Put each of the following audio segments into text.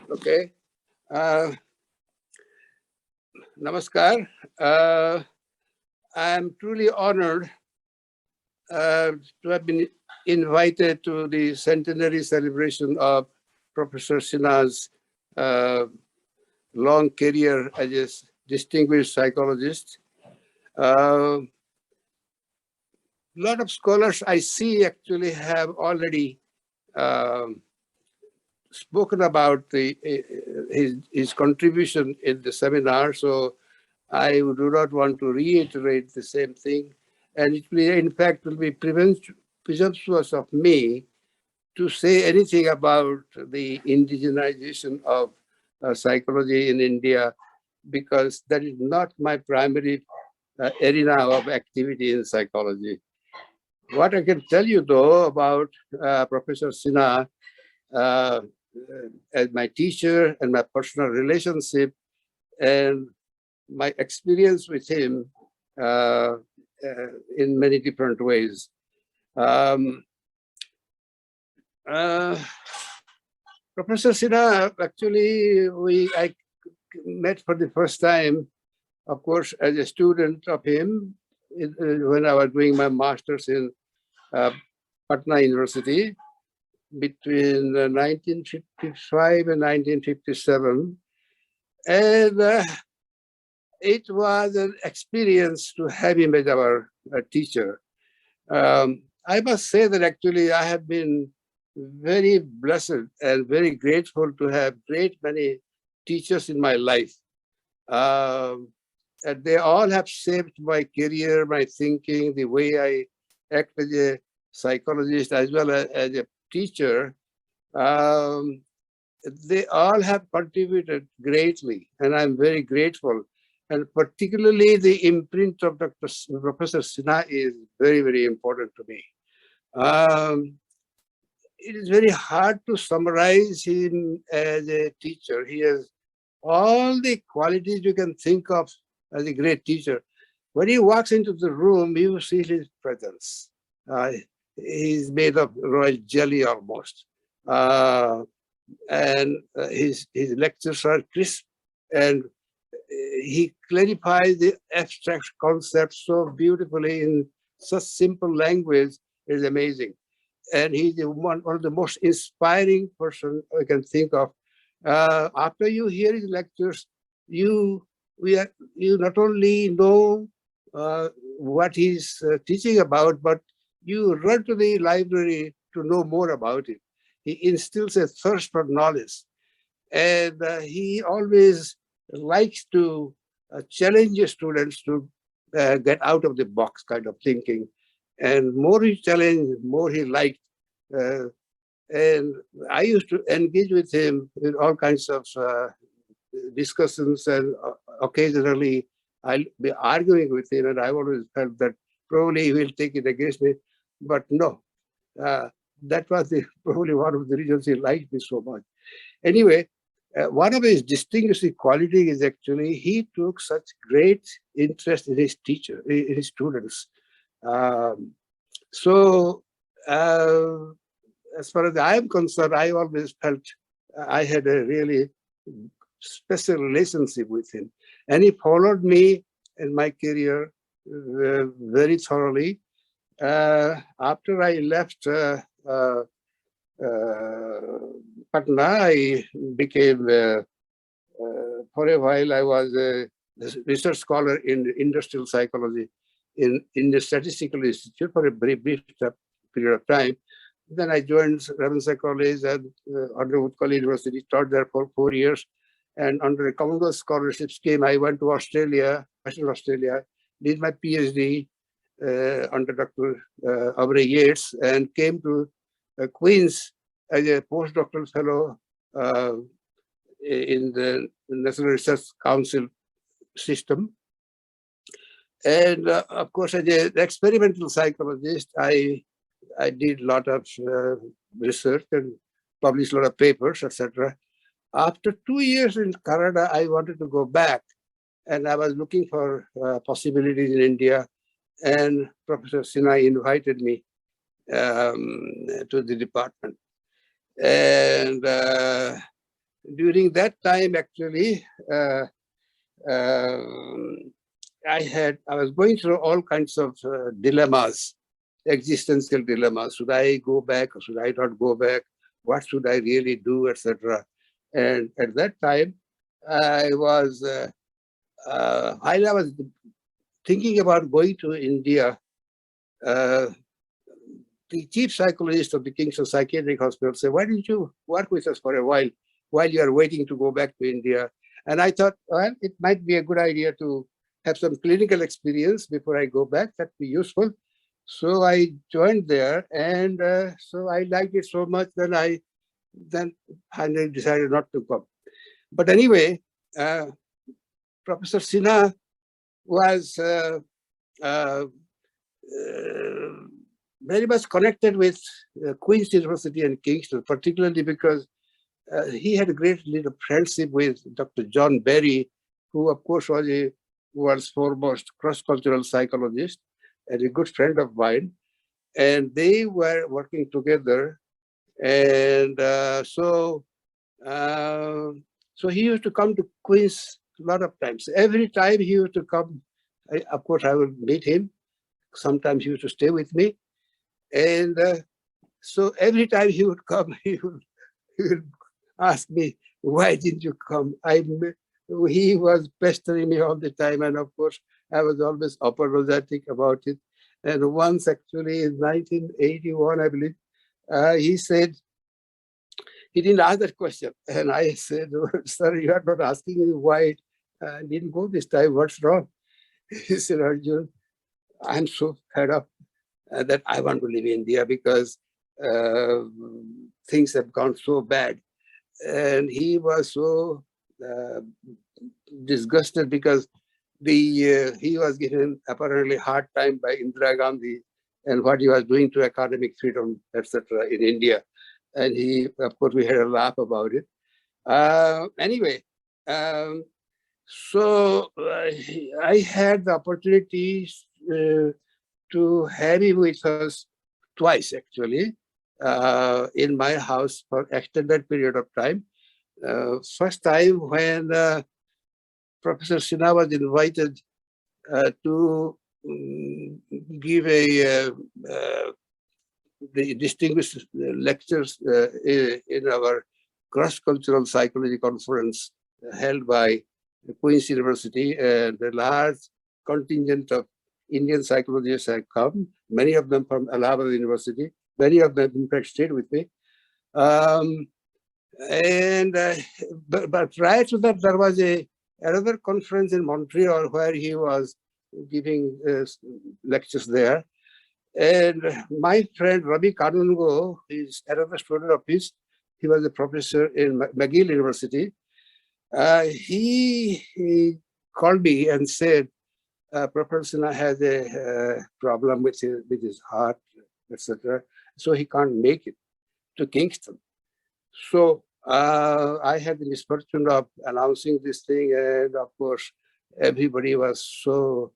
Okay. Namaskar. I am truly honored to have been invited to the centenary celebration of Professor Sinha's long career as a distinguished psychologist. A lot of scholars I see actually have already spoken about his contribution in the seminar, so I do not want to reiterate the same thing. And it will, in fact, will be presumptuous of me to say anything about the indigenization of psychology in India, because that is not my primary arena of activity in psychology. What I can tell you, though, about Professor Sinha as my teacher and my personal relationship and my experience with him in many different ways. Professor Sinha, actually, I met for the first time, of course, as a student of him when I was doing my master's in Patna University between 1955 and 1957. And it was an experience to have him as our teacher. I must say that actually I have been very blessed and very grateful to have great many teachers in my life. And they all have shaped my career, my thinking, the way I act as a psychologist as well as a teacher. They all have contributed greatly, and I'm very grateful. And particularly the imprint of Professor Sinha is very, very important to me. It is very hard to summarize him as a teacher. He has all the qualities you can think of as a great teacher. When he walks into the room, you see his presence. He's made of royal jelly almost. And his lectures are crisp, and he clarifies the abstract concepts so beautifully in such simple language. It's amazing. And he's one of the most inspiring person I can think of. After you hear his lectures, you not only know what he's teaching about, but you run to the library to know more about it. He instills a thirst for knowledge, and he always likes to challenge students to get out of the box kind of thinking. And more he challenged, more he liked. And I used to engage with him in all kinds of discussions, and occasionally I'll be arguing with him, and I always felt that probably he will take it against me. But no, that was probably one of the reasons he liked me so much. Anyway, one of his distinguishing qualities is actually he took such great interest in his in his students. So as far as I am concerned, I always felt I had a really special relationship with him. And he followed me in my career very thoroughly. After I left Patna, I became, for a while, I was a research scholar in industrial psychology in the Statistical Institute for a very brief period of time. Then I joined Ravenshaw College and under Utkal University, taught there for 4 years. And under a Commonwealth scholarship scheme, I went to Australia, Western Australia, did my PhD under Dr. Aubrey Yates, and came to Queen's as a postdoctoral fellow in the National Research Council system. And of course, as an experimental psychologist, I did a lot of research and published a lot of papers, etc. After 2 years in Canada, I wanted to go back, and I was looking for possibilities in India. And Professor Sinha invited me to the department. And during that time, actually, I was going through all kinds of dilemmas, existential dilemmas. Should I go back or should I not go back? What should I really do, etc. And at that time, I was, while I was thinking about going to India, uh, the chief psychologist of the Kingston Psychiatric Hospital said, why don't you work with us for a while you are waiting to go back to India? And I thought, well, it might be a good idea to have some clinical experience before I go back. That'd be useful. So I joined there, and so I liked it so much that I then finally decided not to come. But anyway, Professor Sinha was uh, very much connected with Queen's University and Kingston, particularly because he had a great little friendship with Dr. John Berry, who of course was a world's foremost cross-cultural psychologist and a good friend of mine. And they were working together. And so he used to come to Queen's a lot of times. Every time he used to come, of course, I would meet him. Sometimes he used to stay with me. And so every time he would come, he would ask me, why didn't you come? He was pestering me all the time. And of course, I was always apologetic about it. And once actually in 1981, I believe, he said, he didn't ask that question. And I said, sir, you are not asking me why I didn't go this time. What's wrong? He said, Arjun, I'm so fed up that I want to leave India because things have gone so bad. And he was so disgusted because he was given apparently hard time by Indira Gandhi and what he was doing to academic freedom, etc. in India. And he, of course, we had a laugh about it. Anyway, so I had the opportunity to have him with us twice, actually, in my house for extended period of time. First time when Professor Sinha was invited to give the distinguished lectures in our cross-cultural psychology conference held by Queen's University, and a large contingent of Indian psychologists had come, many of them from Allahabad University, many of them in fact stayed with me. But prior to that, there was another conference in Montreal where he was giving lectures there. And my friend Ravi Kanungo is another student of his. He was a professor in McGill University. He called me and said, Professor Sinha has a problem with his heart, etc. So he can't make it to Kingston. So I had the misfortune of announcing this thing, and of course, everybody was so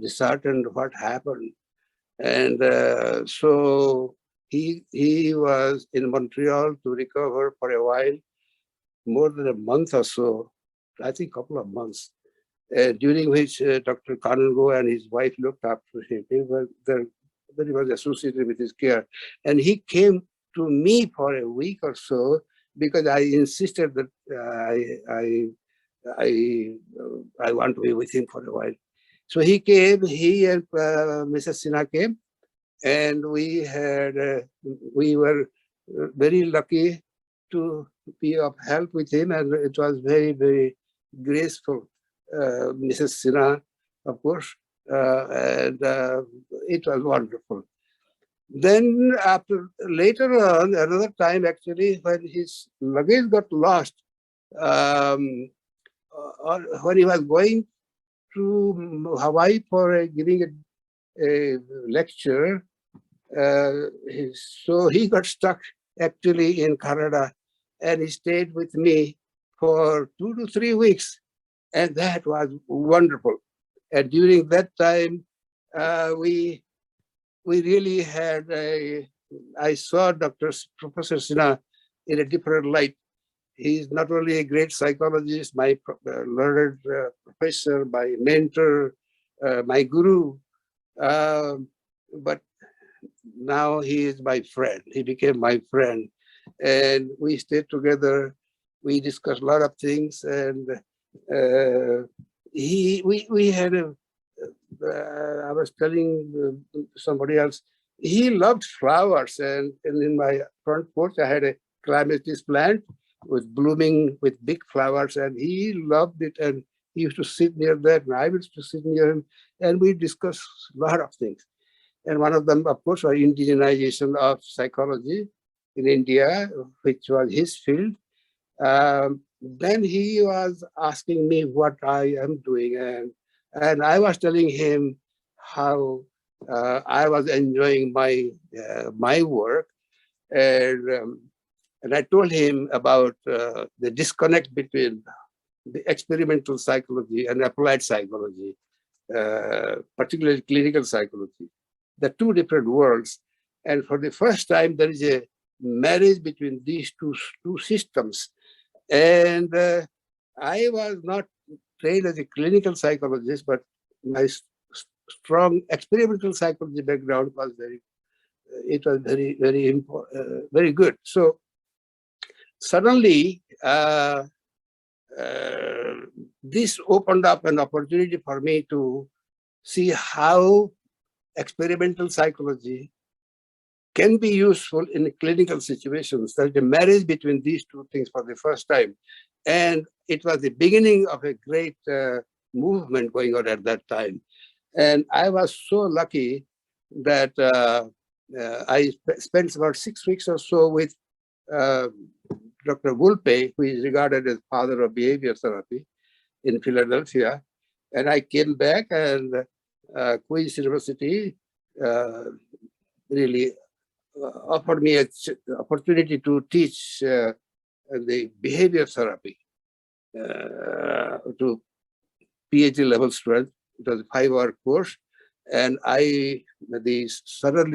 disheartened what happened. And so he was in Montreal to recover for a while, more than a month or so, I think a couple of months, during which Dr. Kanungo and his wife looked after him. He was associated with his care. And he came to me for a week or so because I insisted that I want to be with him for a while. So he came, he and Mrs. Sinha came, and we were very lucky to be of help with him, and it was very, very graceful. Mrs. Sinha, of course, and it was wonderful. Then later on, another time actually, when his luggage got lost, when he was going to Hawaii for giving a lecture, so he got stuck actually in Canada, and he stayed with me for 2 to 3 weeks, and that was wonderful. And during that time, we really had I saw Professor Sinha in a different light. He's not only a great psychologist, my learned professor, my mentor, my guru, but now he is my friend. He became my friend, and we stayed together. We discussed a lot of things, and we had a. I was telling somebody else. He loved flowers, and in my front porch I had a clematis plant with blooming with big flowers, and he loved it. And he used to sit near that, and I used to sit near him, and we discussed a lot of things. And one of them, of course, was indigenization of psychology in India, which was his field. Then he was asking me what I am doing, and I was telling him how I was enjoying my work, and I told him about the disconnect between the experimental psychology and applied psychology, particularly clinical psychology, the two different worlds. And for the first time, there is a marriage between these two systems. And I was not trained as a clinical psychologist, but my strong experimental psychology background was very good. So suddenly, this opened up an opportunity for me to see how experimental psychology can be useful in clinical situations. There's a marriage between these two things for the first time. And it was the beginning of a great movement going on at that time. And I was so lucky that I spent about 6 weeks or so with Dr. Wolpe, who is regarded as father of behavior therapy in Philadelphia. And I came back, and Queen's University really offered me an opportunity to teach the behavior therapy to PhD level students. It was a 5-hour course. And suddenly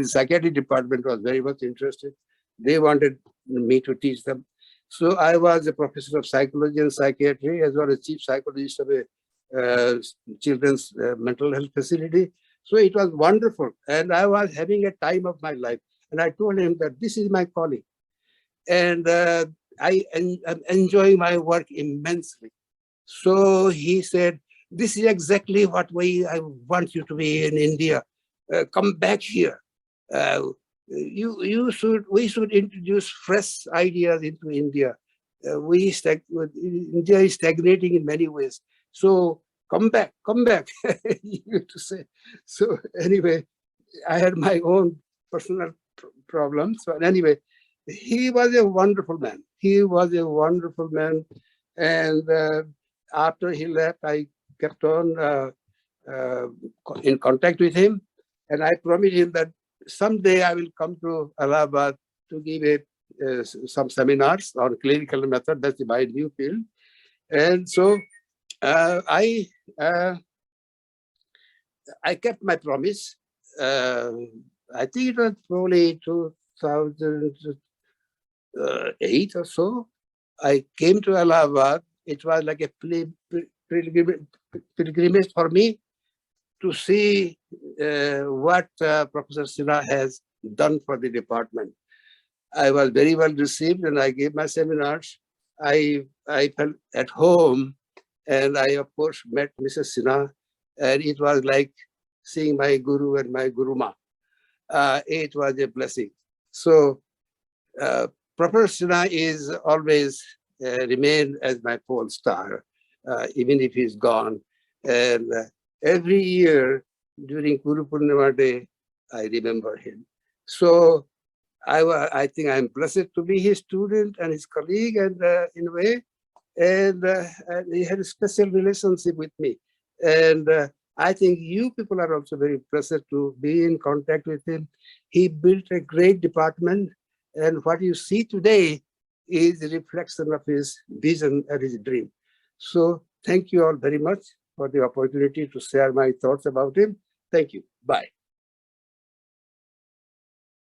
the psychiatry department was very much interested. They wanted me to teach them. So I was a professor of psychology and psychiatry, as well as chief psychologist of a children's mental health facility. So it was wonderful. And I was having a time of my life. And I told him that this is my calling. And I'm enjoying my work immensely. So he said, this is exactly what I want you to be in India. Come back here. We should introduce fresh ideas into India. India is stagnating in many ways. So come back. You have to say. So anyway, I had my own personal problems. But anyway, he was a wonderful man. And after he left, I kept on in contact with him. And I promised him that someday I will come to Allahabad to give some seminars on clinical method. That's my new field. And so I kept my promise. I think it was probably 2008 or so. I came to Allahabad. It was like a pilgrimage for me to see what Professor Sinha has done for the department. I was very well received, and I gave my seminars. I felt at home, and I, of course, met Mrs. Sinha, and it was like seeing my guru and my guruma. It was a blessing. So Professor Sinha is always remained as my pole star, even if he's gone. And every year during Guru Purnima Day, I remember him. So I think I'm blessed to be his student and his colleague, and in a way, and he had a special relationship with me. And I think you people are also very blessed to be in contact with him. He built a great department, and what you see today is a reflection of his vision and his dream. So thank you all very much for the opportunity to share my thoughts about him. Thank you. Bye.